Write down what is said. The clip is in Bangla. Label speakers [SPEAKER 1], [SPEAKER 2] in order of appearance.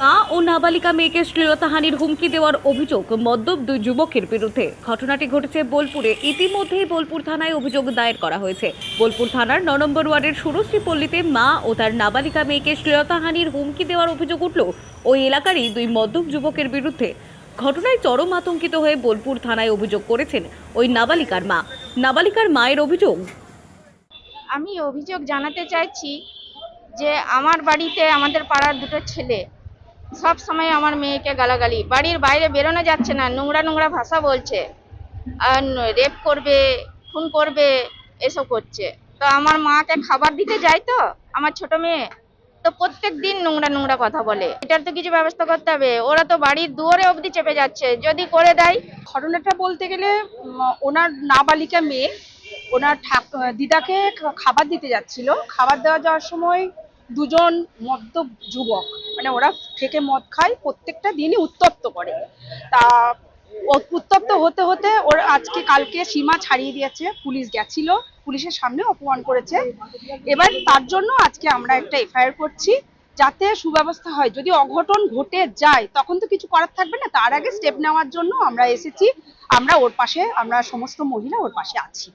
[SPEAKER 1] মা ও নাবালিকা মেয়েকে শ্লীলতাহানির হুমকি দেওয়ার অভিযোগ মদ্যপ দুই যুবকের বিরুদ্ধে। ঘটনাটি ঘটেছে বোলপুরে। ইতিমধ্যেই বোলপুর থানায় অভিযোগ দায়ের করা হয়েছে। বোলপুর থানার ৯ নম্বর ওয়ার্ডের সুরশ্রী পল্লীতে মা ও তার নাবালিকা মেয়েকে শ্লীলতাহানির হুমকি দেওয়ার অভিযোগ উঠল ওই এলাকারই দুই মদ্যপ যুবকের বিরুদ্ধে। ঘটনায় চরম আতঙ্কিত হয়ে বোলপুর থানায় অভিযোগ করেছেন ওই নাবালিকার মা। নাবালিকার মায়ের অভিযোগ,
[SPEAKER 2] আমি অভিযোগ জানাতে চাইছি যে আমার বাড়িতে আমাদের পাড়ার দুটো ছেলে সব সময় আমার মেয়েকে গালাগালি, বাড়ির বাইরে বেরোনো যাচ্ছে না, নোংরা নোংরা ভাষা বলছে, আর রেপ করবে, খুন করবে, এসব করছে। তো আমার মাকে খাবার দিতে যাই, তো আমার ছোট মেয়ে তো প্রত্যেক দিন নোংরা নোংরা কথা বলে। এটার তো কিছু ব্যবস্থা করতে হবে। ওরা তো বাড়ির দুয়ারে অবধি চেপে যাচ্ছে, যদি করে দেয়।
[SPEAKER 3] ঘটনাটা বলতে গেলে ওনার নাবালিকা মেয়ে ওনার দিদাকে খাবার দিতে যাচ্ছিল। খাবার দেওয়া যাওয়ার সময় দুজন মদ্যপ যুবক, মানে ওরা থেকে মদ খায়, প্রত্যেকটা দিনই উত্তপ্ত করে। তা উত্তপ্ত হতে হতে ওর আজকে কালকে সীমা ছাড়িয়ে দিয়েছে, পুলিশ গেছিল, পুলিশের সামনে অপমান করেছে। এবার তার জন্য আজকে আমরা একটা এফআইআর করছি, যাতে সুব্যবস্থা হয়। যদি অঘটন ঘটে যায় তখন তো কিছু করার থাকবে না, তার আগে স্টেপ নেওয়ার জন্য আমরা এসেছি। আমরা ওর পাশে, আমরা সমস্ত মহিলা ওর পাশে আছি।